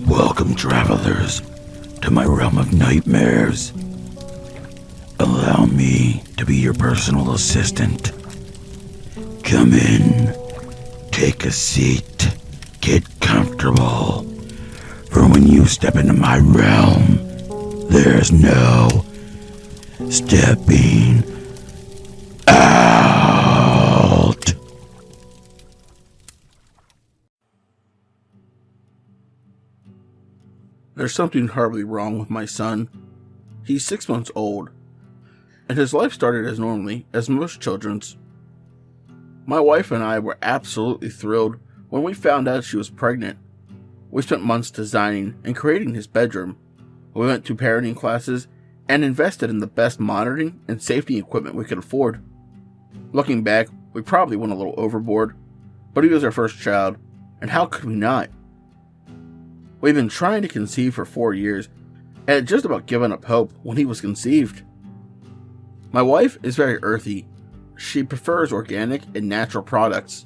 Welcome, travelers, to my realm of nightmares. Allow me to be your personal assistant. Come in, take a seat, get comfortable. For when you step into my realm, there's no stepping out. There's something horribly wrong with my son. He's 6 months old, and his life started as normally as most children's. My wife and I were absolutely thrilled when we found out she was pregnant. We spent months designing and creating his bedroom. We went to parenting classes and invested in the best monitoring and safety equipment we could afford. Looking back, we probably went a little overboard, but he was our first child, and how could we not? We've been trying to conceive for 4 years, and had just about given up hope when he was conceived. My wife is very earthy. She prefers organic and natural products.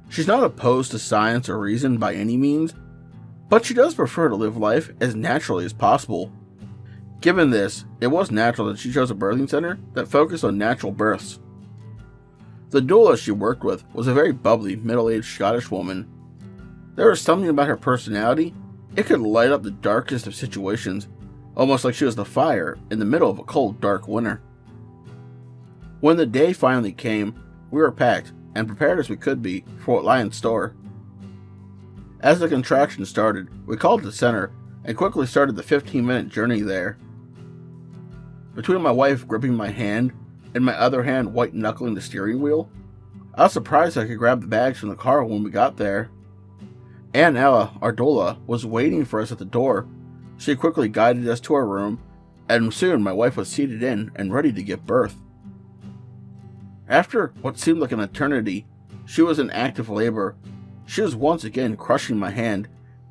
She's not opposed to science or reason by any means, but she does prefer to live life as naturally as possible. Given this, it was natural that she chose a birthing center that focused on natural births. The doula she worked with was a very bubbly, middle-aged Scottish woman. There was something about her personality. It could light up the darkest of situations, almost like she was the fire in the middle of a cold, dark winter. When the day finally came, we were packed and prepared as we could be for what lay in store. As the contraction started, we called the center and quickly started the 15-minute journey there. Between my wife gripping my hand and my other hand white-knuckling the steering wheel, I was surprised I could grab the bags from the car when we got there. Aunt Ella, our doula, was waiting for us at the door. She quickly guided us to our room, and soon my wife was seated in and ready to give birth. After what seemed like an eternity, she was in active labor. She was once again crushing my hand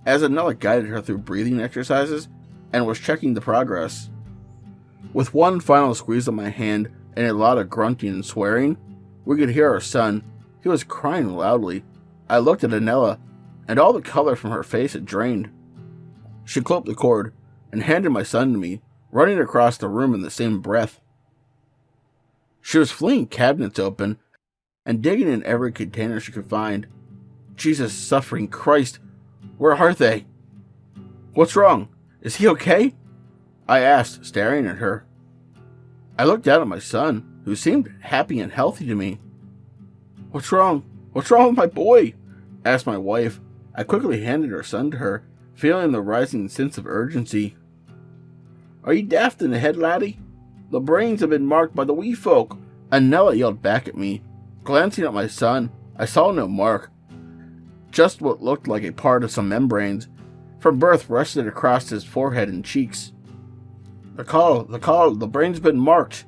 as Anella guided her through breathing exercises and was checking the progress. With one final squeeze of my hand and a lot of grunting and swearing, we could hear our son. He was crying loudly. I looked at Anella, and all the color from her face had drained. She clipped the cord and handed my son to me, running across the room in the same breath. She was flinging cabinets open and digging in every container she could find. Jesus suffering Christ, where are they? What's wrong? Is he okay? I asked, staring at her. I looked down at my son, who seemed happy and healthy to me. What's wrong? What's wrong with my boy? Asked my wife. I quickly handed our son to her, feeling the rising sense of urgency. Are you daft in the head, laddie? The brains have been marked by the wee folk, Anella yelled back at me. Glancing at my son, I saw no mark, just what looked like a part of some membranes from birth rested across his forehead and cheeks. The brain's been marked,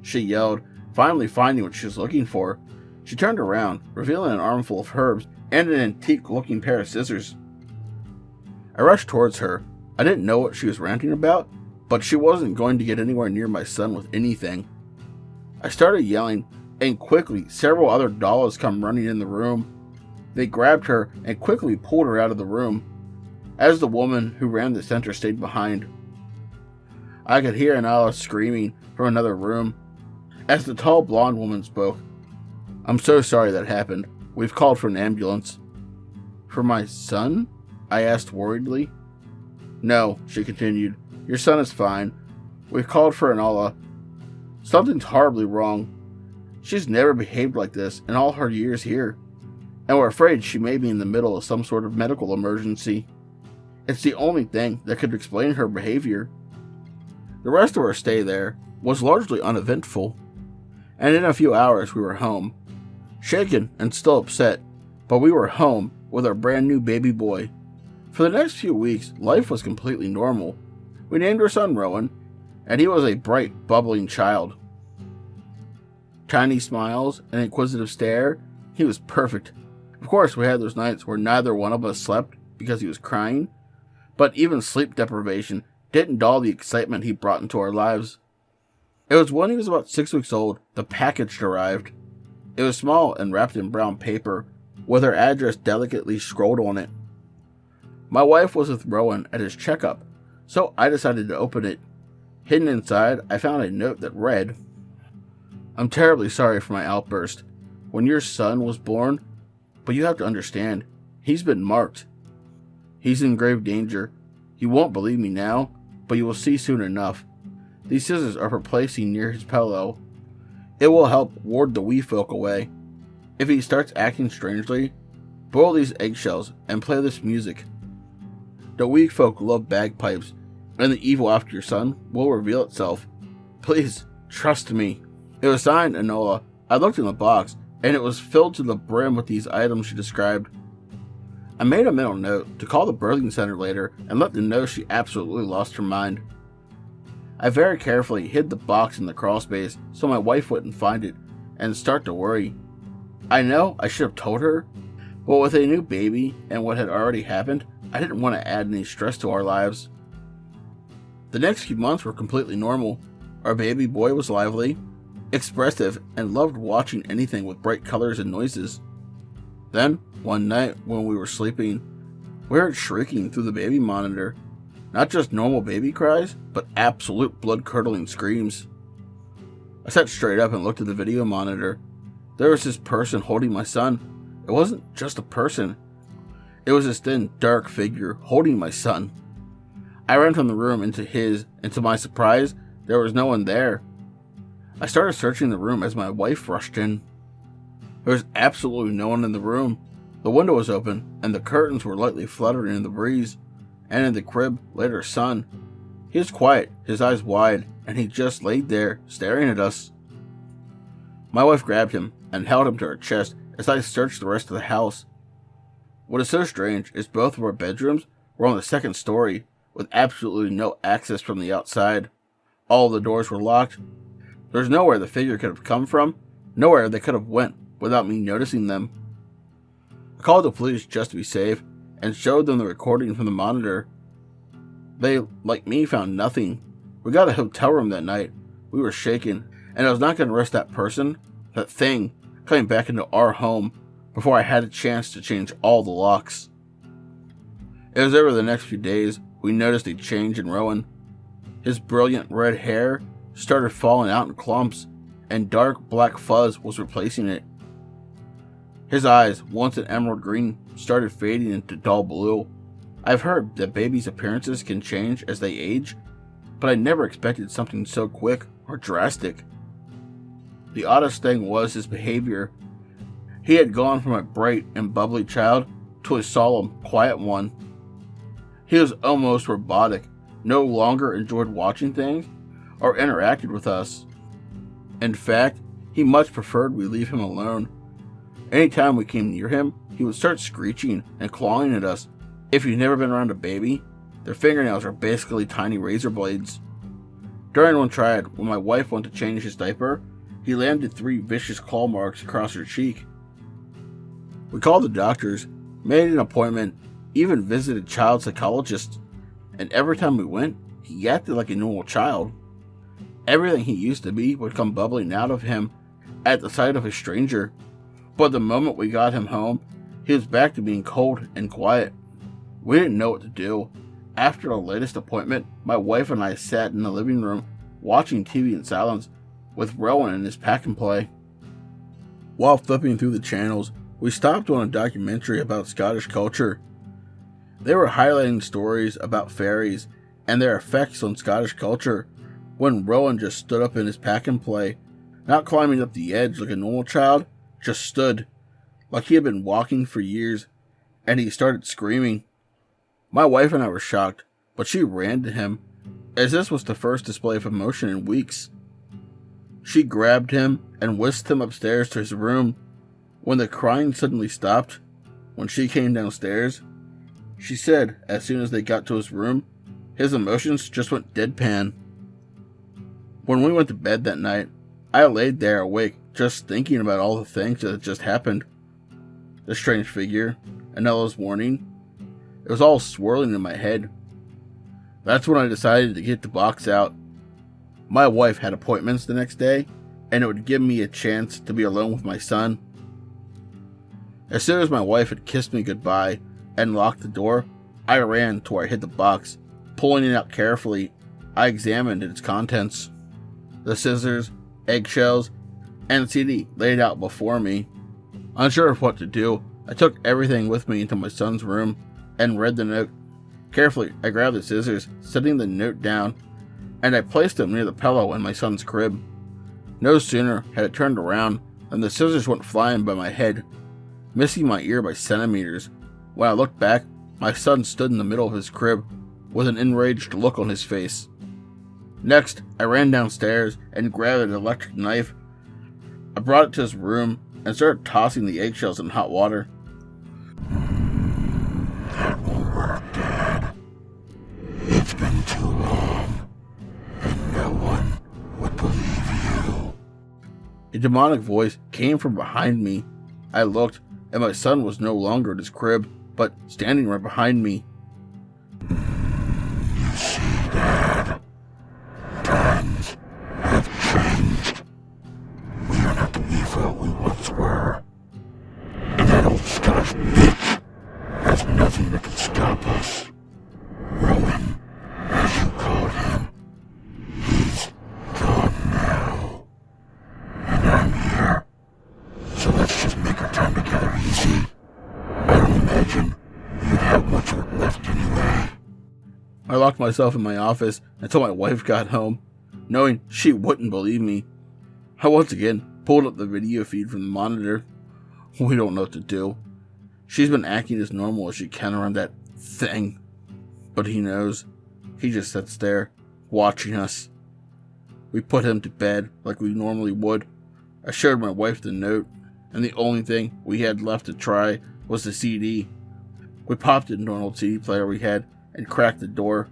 she yelled, finally finding what she was looking for. She turned around, revealing an armful of herbs and an antique-looking pair of scissors. I rushed towards her. I didn't know what she was ranting about, but she wasn't going to get anywhere near my son with anything. I started yelling, and quickly several other dolls come running in the room. They grabbed her and quickly pulled her out of the room, as the woman who ran the center stayed behind. I could hear Anala screaming from another room, as the tall blonde woman spoke. I'm so sorry that happened. We've called for an ambulance. For my son? I asked worriedly. No, she continued. Your son is fine. We've called for Anala. Something's horribly wrong. She's never behaved like this in all her years here, and we're afraid she may be in the middle of some sort of medical emergency. It's the only thing that could explain her behavior. The rest of our stay there was largely uneventful, and in a few hours we were home. Shaken and still upset, but we were home with our brand new baby boy. For the next few weeks, life was completely normal. We named our son Rowan, and he was a bright, bubbling child. Tiny smiles, an inquisitive stare, he was perfect. Of course, we had those nights where neither one of us slept because he was crying, but even sleep deprivation didn't dull the excitement he brought into our lives. It was when he was about 6 weeks old, the package arrived. It was small and wrapped in brown paper, with our address delicately scrolled on it. My wife was with Rowan at his checkup, so I decided to open it. Hidden inside, I found a note that read, "I'm terribly sorry for my outburst when your son was born, but you have to understand, he's been marked. He's in grave danger. You won't believe me now, but you will see soon enough. These scissors are for placing near his pillow. It will help ward the wee folk away. If he starts acting strangely, boil these eggshells and play this music. The wee folk love bagpipes, and the evil after your son will reveal itself. Please, trust me." It was signed Enola. I looked in the box, and it was filled to the brim with these items she described. I made a mental note to call the birthing center later and let them know she absolutely lost her mind. I very carefully hid the box in the crawl space so my wife wouldn't find it and start to worry. I know I should have told her, but with a new baby and what had already happened, I didn't want to add any stress to our lives. The next few months were completely normal. Our baby boy was lively, expressive, and loved watching anything with bright colors and noises. Then, one night when we were sleeping, we heard shrieking through the baby monitor. Not just normal baby cries, but absolute blood-curdling screams. I sat straight up and looked at the video monitor. There was this person holding my son. It wasn't just a person. It was this thin, dark figure holding my son. I ran from the room into his, and to my surprise, there was no one there. I started searching the room as my wife rushed in. There was absolutely no one in the room. The window was open, and the curtains were lightly fluttering in the breeze. And in the crib lay her son. He was quiet, his eyes wide, and he just laid there, staring at us. My wife grabbed him and held him to her chest as I searched the rest of the house. What is so strange is both of our bedrooms were on the second story, with absolutely no access from the outside. All the doors were locked. There was nowhere the figure could have come from, nowhere they could have went without me noticing them. I called the police just to be safe, and showed them the recording from the monitor. They, like me, found nothing. We got a hotel room that night. We were shaken, and I was not going to risk that person, that thing, coming back into our home before I had a chance to change all the locks. It was over the next few days we noticed a change in Rowan. His brilliant red hair started falling out in clumps, and dark black fuzz was replacing it. His eyes, once an emerald green, started fading into dull blue. I've heard that babies' appearances can change as they age, but I never expected something so quick or drastic. The oddest thing was his behavior. He had gone from a bright and bubbly child to a solemn, quiet one. He was almost robotic, no longer enjoyed watching things or interacted with us. In fact, he much preferred we leave him alone. Anytime we came near him, he would start screeching and clawing at us. If you've never been around a baby, their fingernails are basically tiny razor blades. During one triad, when my wife went to change his diaper, he landed 3 vicious claw marks across her cheek. We called the doctors, made an appointment, even visited child psychologists, and every time we went, he acted like a normal child. Everything he used to be would come bubbling out of him at the sight of a stranger. But the moment we got him home, he was back to being cold and quiet. We didn't know what to do. After the latest appointment, my wife and I sat in the living room watching TV in silence with Rowan in his pack and play. While flipping through the channels, we stopped on a documentary about Scottish culture. They were highlighting stories about fairies and their effects on Scottish culture when Rowan just stood up in his pack and play, not climbing up the edge like a normal child, just stood, like he had been walking for years, and he started screaming. My wife and I were shocked, but she ran to him, as this was the first display of emotion in weeks. She grabbed him and whisked him upstairs to his room. When the crying suddenly stopped, when she came downstairs, she said as soon as they got to his room, his emotions just went deadpan. When we went to bed that night, I laid there awake just thinking about all the things that had just happened. The strange figure, Anella's warning. It was all swirling in my head. That's when I decided to get the box out. My wife had appointments the next day, and it would give me a chance to be alone with my son. As soon as my wife had kissed me goodbye and locked the door, I ran to where I hid the box. Pulling it out carefully, I examined its contents. The scissors, eggshells, and the CD laid out before me. Unsure of what to do, I took everything with me into my son's room and read the note. Carefully, I grabbed the scissors, setting the note down, and I placed them near the pillow in my son's crib. No sooner had it turned around than the scissors went flying by my head, missing my ear by centimeters. When I looked back, my son stood in the middle of his crib with an enraged look on his face. Next, I ran downstairs and grabbed an electric knife. I brought it to his room and started tossing the eggshells in hot water. That won't work, Dad. It's been too long, and no one would believe you. A demonic voice came from behind me. I looked, and my son was no longer in his crib, but standing right behind me. You see, Dad? Times have changed. We are not the evil we once were. And that old Scottish bitch has nothing that can stop us. Rowan, as you called him, he's gone now. And I'm here. So let's just make our time together easy. I don't imagine you'd have much of it left anyway. I locked myself in my office until my wife got home, knowing she wouldn't believe me. I once again pulled up the video feed from the monitor. We don't know what to do. She's been acting as normal as she can around that thing. But he knows. He just sits there, watching us. We put him to bed like we normally would. I showed my wife the note, and the only thing we had left to try was the CD. We popped it into an old CD player we had and cracked the door.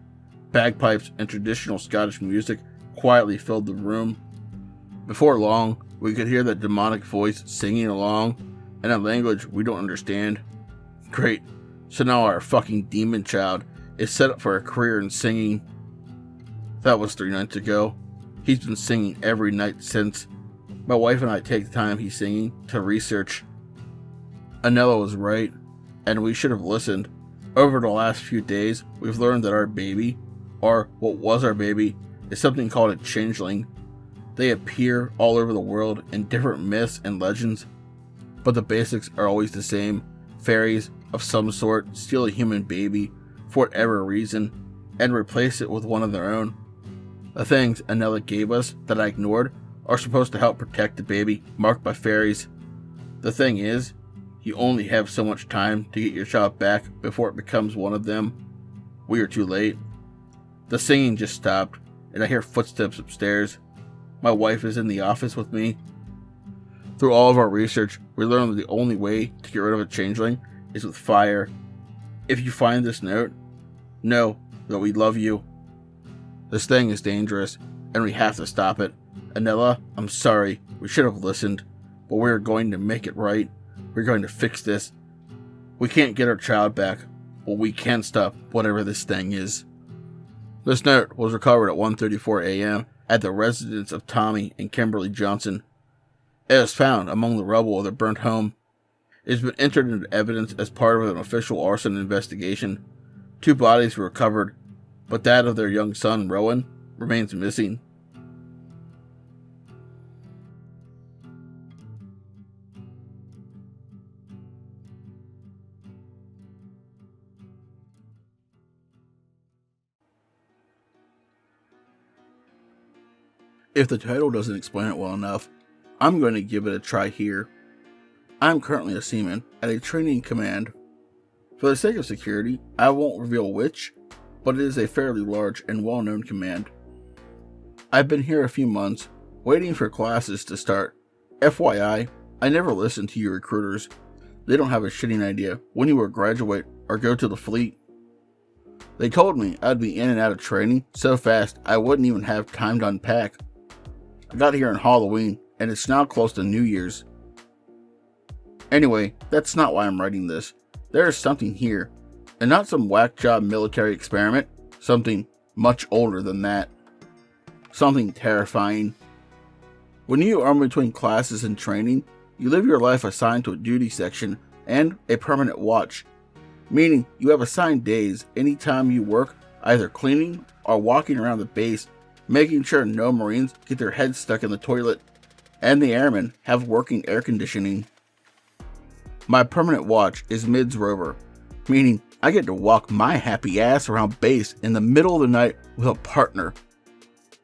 Bagpipes and traditional Scottish music quietly filled the room. Before long, we could hear that demonic voice singing along in a language we don't understand. Great, so now our fucking demon child is set up for a career in singing. That was 3 nights ago. He's been singing every night since. My wife and I take the time he's singing to research. Anella was right, and we should have listened. Over the last few days, we've learned that our baby, or what was our baby, is something called a changeling. They appear all over the world in different myths and legends, but the basics are always the same. Fairies of some sort steal a human baby for whatever reason and replace it with one of their own. The things Anella gave us that I ignored are supposed to help protect the baby marked by fairies. The thing is, you only have so much time to get your child back before it becomes one of them. We are too late. The singing just stopped, and I hear footsteps upstairs. My wife is in the office with me. Through all of our research, we learned that the only way to get rid of a changeling is with fire. If you find this note, know that we love you. This thing is dangerous, and we have to stop it. Anella, I'm sorry, we should have listened, but we're going to make it right. We're going to fix this. We can't get our child back, but we can stop whatever this thing is. This note was recovered at 1:34 a.m. at the residence of Tommy and Kimberly Johnson. It was found among the rubble of their burnt home. It has been entered into evidence as part of an official arson investigation. 2 bodies were recovered, but that of their young son, Rowan, remains missing. If the title doesn't explain it well enough, I'm going to give it a try here. I'm currently a seaman at a training command. For the sake of security, I won't reveal which, but it is a fairly large and well-known command. I've been here a few months, waiting for classes to start. FYI, I never listen to you recruiters. They don't have a shitting idea when you will graduate or go to the fleet. They told me I'd be in and out of training so fast I wouldn't even have time to unpack. I got here on Halloween, and it's now close to New Year's. Anyway, that's not why I'm writing this. There is something here, and not some whack job military experiment, something much older than that. Something terrifying. When you are in between classes and training, you live your life assigned to a duty section and a permanent watch, meaning you have assigned days anytime you work either cleaning or walking around the base, making sure no Marines get their heads stuck in the toilet, and the airmen have working air conditioning. My permanent watch is Mids Rover, meaning I get to walk my happy ass around base in the middle of the night with a partner.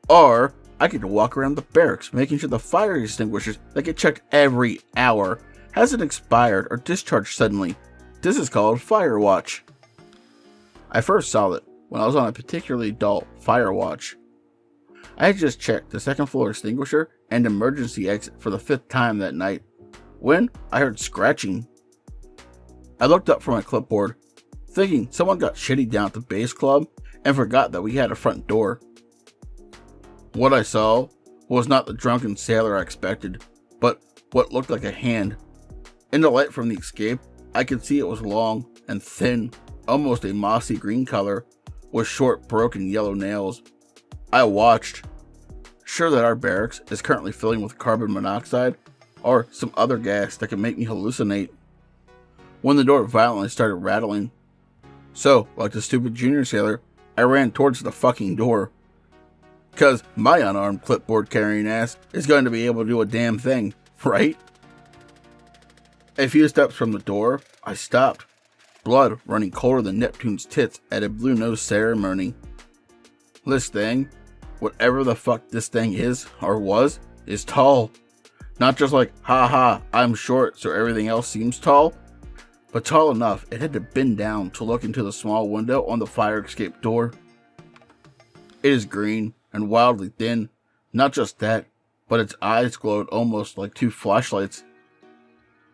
Or I get to walk around the barracks making sure the fire extinguishers that get checked every hour hasn't expired or discharged suddenly. This is called Fire Watch. I first saw it when I was on a particularly dull fire watch. I had just checked the second floor extinguisher and emergency exit for the 5th time that night when I heard scratching. I looked up from my clipboard, thinking someone got shitty down at the base club and forgot that we had a front door. What I saw was not the drunken sailor I expected, but what looked like a hand. In the light from the escape, I could see it was long and thin, almost a mossy green color, with short, broken yellow nails. I watched, sure that our barracks is currently filling with carbon monoxide or some other gas that can make me hallucinate, when the door violently started rattling. So, like the stupid junior sailor, I ran towards the fucking door. Cause my unarmed clipboard carrying ass is going to be able to do a damn thing, right? A few steps from the door, I stopped, blood running colder than Neptune's tits at a blue nose ceremony. This thing, whatever the fuck this thing is, or was, is tall. Not just like, haha, I'm short so everything else seems tall, but tall enough it had to bend down to look into the small window on the fire escape door. It is green and wildly thin. Not just that, but its eyes glowed almost like 2 flashlights.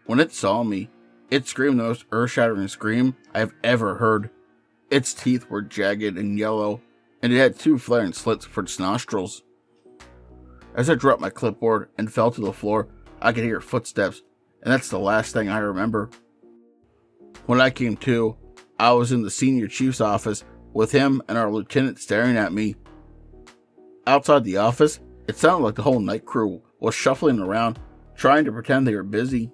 When it saw me, it screamed the most earth-shattering scream I have ever heard. Its teeth were jagged and yellow, and it had 2 flaring slits for its nostrils. As I dropped my clipboard and fell to the floor, I could hear footsteps, and that's the last thing I remember. When I came to, I was in the senior chief's office with him and our lieutenant staring at me. Outside the office, it sounded like the whole night crew was shuffling around, trying to pretend they were busy.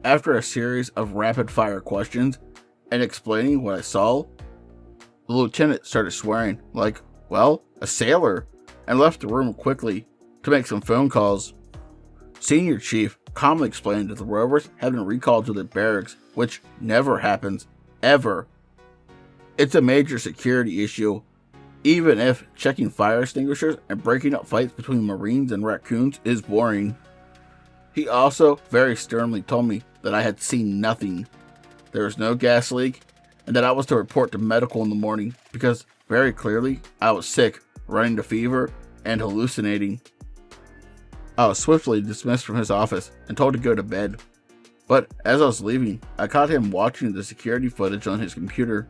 After a series of rapid-fire questions and explaining what I saw, the lieutenant started swearing like, well, a sailor, and left the room quickly to make some phone calls. Senior Chief calmly explained that the Rovers had been recalled to their barracks, which never happens, ever. It's a major security issue, even if checking fire extinguishers and breaking up fights between Marines and raccoons is boring. He also very sternly told me that I had seen nothing. There was no gas leak, and that I was to report to medical in the morning because, very clearly, I was sick, running to fever, and hallucinating. I was swiftly dismissed from his office and told to go to bed. But as I was leaving, I caught him watching the security footage on his computer.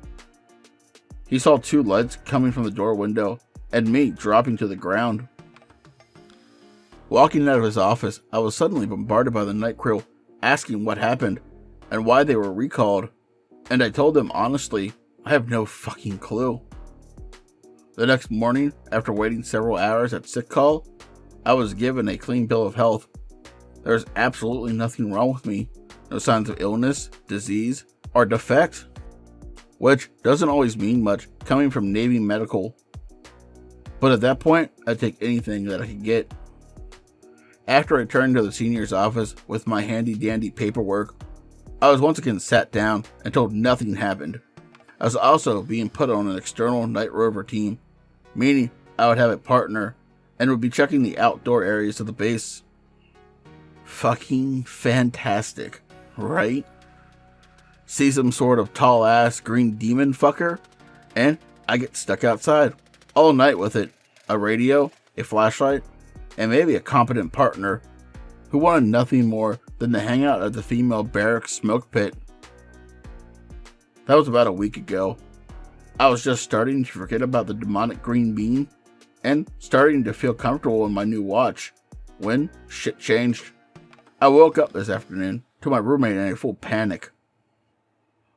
He saw 2 lights coming from the door window, and me dropping to the ground. Walking out of his office, I was suddenly bombarded by the night crew, asking what happened, and why they were recalled, and I told them honestly, I have no fucking clue. The next morning, after waiting several hours at sick call, I was given a clean bill of health. There was absolutely nothing wrong with me, no signs of illness, disease, or defect, which doesn't always mean much coming from Navy Medical. But at that point, I'd take anything that I could get. After I returned to the senior's office with my handy-dandy paperwork, I was once again sat down and told nothing happened. I was also being put on an external night rover team, meaning I would have a partner and would be checking the outdoor areas of the base. Fucking fantastic, right? See some sort of tall-ass green demon fucker, and I get stuck outside all night with it, a radio, a flashlight, and maybe a competent partner who wanted nothing more than to hang out at the female barracks smoke pit. That was about a week ago. I was just starting to forget about the demonic green bean and starting to feel comfortable in my new watch when shit changed. I woke up this afternoon to my roommate in a full panic.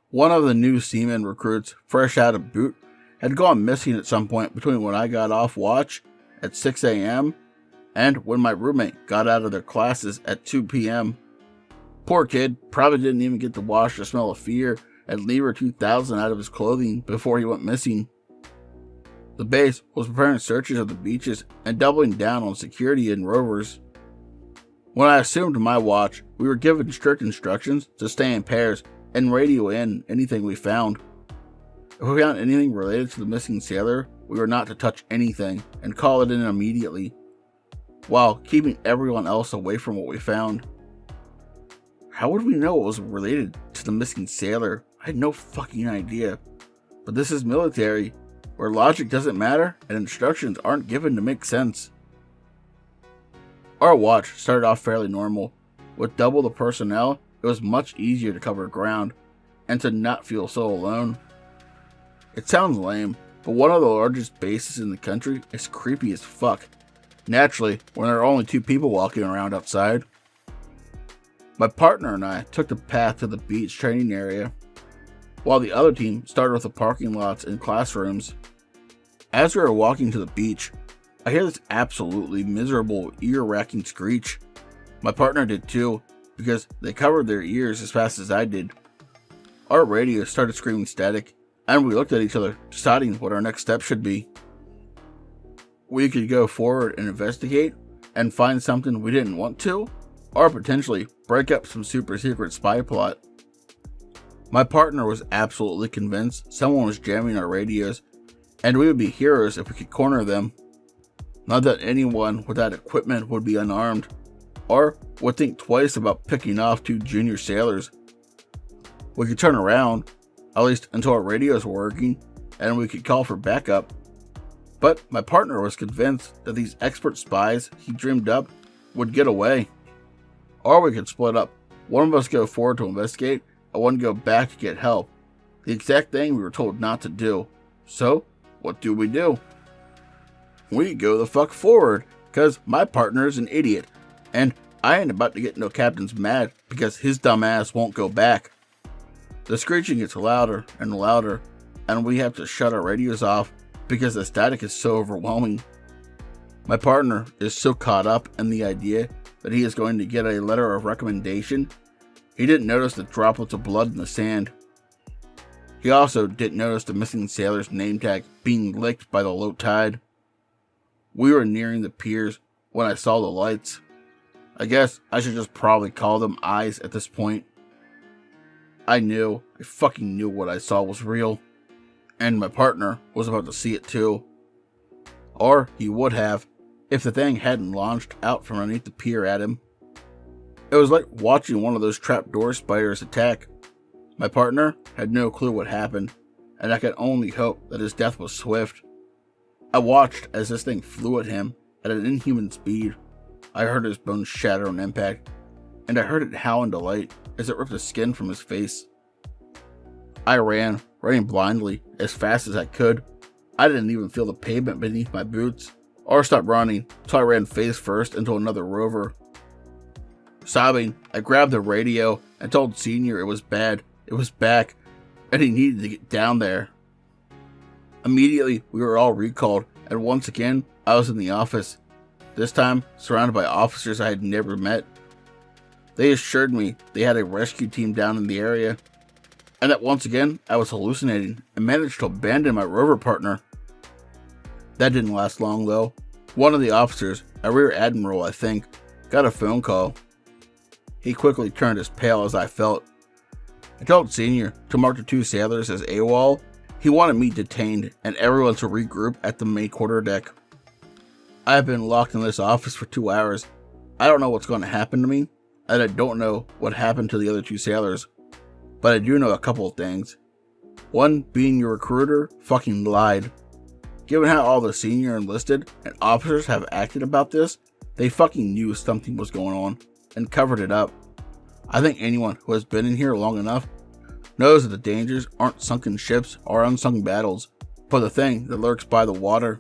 One of the new seaman recruits, fresh out of boot, had gone missing at some point between when I got off watch at 6 a.m. and when my roommate got out of their classes at 2 p.m. Poor kid probably didn't even get to wash the smell of fear and Libra 2000 out of his clothing before he went missing. The base was preparing searches of the beaches and doubling down on security and rovers. When I assumed my watch, we were given strict instructions to stay in pairs and radio in anything we found. If we found anything related to the missing sailor, we were not to touch anything and call it in immediately, while keeping everyone else away from what we found. How would we know it was related to the missing sailor? I had no fucking idea. But this is military, where logic doesn't matter and instructions aren't given to make sense. Our watch started off fairly normal. With double the personnel, it was much easier to cover ground and to not feel so alone. It sounds lame, but one of the largest bases in the country is creepy as fuck. Naturally, when there are only 2 people walking around outside. My partner and I took the path to the beach training area, while the other team started with the parking lots and classrooms. As we were walking to the beach, I hear this absolutely miserable, ear-racking screech. My partner did too, because they covered their ears as fast as I did. Our radio started screaming static, and we looked at each other, deciding what our next step should be. We could go forward and investigate, and find something we didn't want to, or potentially break up some super secret spy plot. My partner was absolutely convinced someone was jamming our radios, and we would be heroes if we could corner them. Not that anyone with that equipment would be unarmed, or would think twice about picking off 2 junior sailors. We could turn around, at least until our radios were working, and we could call for backup. But my partner was convinced that these expert spies he dreamed up would get away. Or we could split up. One of us go forward to investigate, and one go back to get help. The exact thing we were told not to do. So, what do? We go the fuck forward, cause my partner is an idiot, and I ain't about to get no captains mad because his dumb ass won't go back. The screeching gets louder and louder, and we have to shut our radios off because the static is so overwhelming. My partner is so caught up in the idea that he is going to get a letter of recommendation, he didn't notice the droplets of blood in the sand. He also didn't notice the missing sailor's name tag being licked by the low tide. We were nearing the piers when I saw the lights. I guess I should just probably call them eyes at this point. I fucking knew what I saw was real. And my partner was about to see it too. Or he would have, if the thing hadn't launched out from underneath the pier at him. It was like watching one of those trapdoor spiders attack. My partner had no clue what happened, and I could only hope that his death was swift. I watched as this thing flew at him at an inhuman speed. I heard his bones shatter on impact, and I heard it howl in delight as it ripped the skin from his face. I ran, running blindly, as fast as I could. I didn't even feel the pavement beneath my boots, or stop running, so I ran face first into another rover. Sobbing, I grabbed the radio and told Senior it was bad, it was back, and he needed to get down there. Immediately, we were all recalled, and once again, I was in the office, this time surrounded by officers I had never met. They assured me they had a rescue team down in the area, and that once again, I was hallucinating and managed to abandon my rover partner. That didn't last long though. One of the officers, a rear admiral I think, got a phone call. He quickly turned as pale as I felt. I told Senior to mark the 2 sailors as AWOL. He wanted me detained and everyone to regroup at the main quarterdeck. I have been locked in this office for 2 hours. I don't know what's going to happen to me, and I don't know what happened to the other 2 sailors. But I do know a couple of things. One being your recruiter fucking lied. Given how all the senior enlisted and officers have acted about this, they fucking knew something was going on and covered it up. I think anyone who has been in here long enough knows that the dangers aren't sunken ships or unsung battles, but the thing that lurks by the water.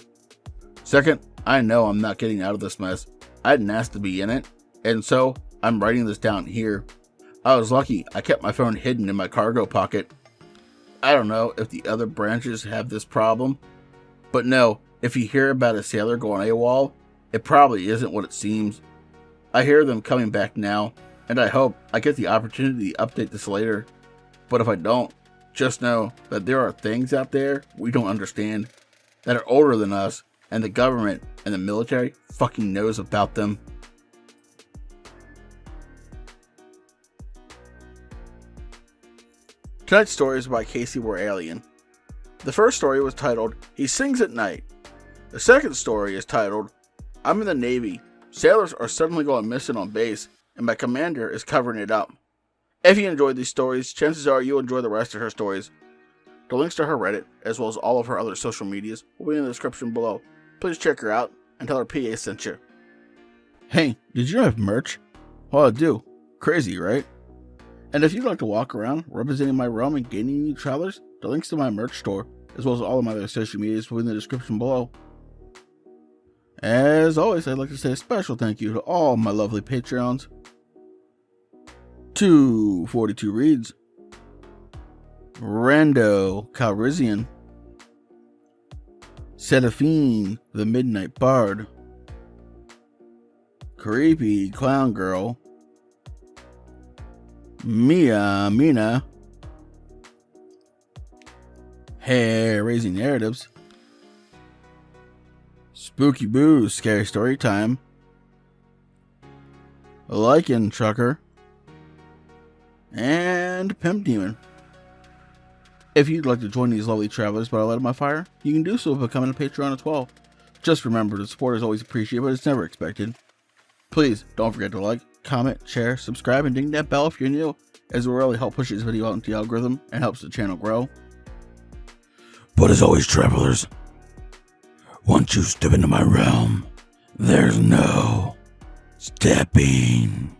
Second, I know I'm not getting out of this mess. I didn't ask to be in it, and so I'm writing this down here. I was lucky I kept my phone hidden in my cargo pocket. I don't know if the other branches have this problem, but no, if you hear about a sailor going AWOL, it probably isn't what it seems. I hear them coming back now, and I hope I get the opportunity to update this later. But if I don't, just know that there are things out there we don't understand that are older than us, and the government and the military fucking knows about them. Tonight's story is by Casey Were Alien. The first story was titled, He Sings at Night. The second story is titled, I'm in the Navy. Sailors are suddenly going missing on base, and my commander is covering it up. If you enjoyed these stories, chances are you'll enjoy the rest of her stories. The links to her Reddit, as well as all of her other social medias, will be in the description below. Please check her out, and tell her PA sent you. Hey, did you have merch? Well, I do. Crazy, right? And if you'd like to walk around representing my realm and gaining new travelers, the links to my merch store, as well as all of my other social medias, will be in the description below. As always, I'd like to say a special thank you to all my lovely Patreons. 242 Reads, Rando Calrissian, Seraphine the Midnight Bard, Creepy Clown Girl, Mia Mina, Hair Raising Narratives, Spooky Boo Scary Story Time, Lycan Trucker, and Pimp Demon. If you'd like to join these lovely travelers by light of my fire, you can do so by becoming a Patreon as well. Just remember, the support is always appreciated, but it's never expected. Please don't forget to like, comment, share, subscribe, and ding that bell if you're new, as it will really help push this video out into the algorithm and helps the channel grow. But as always, travelers, once you step into my realm, there's no stepping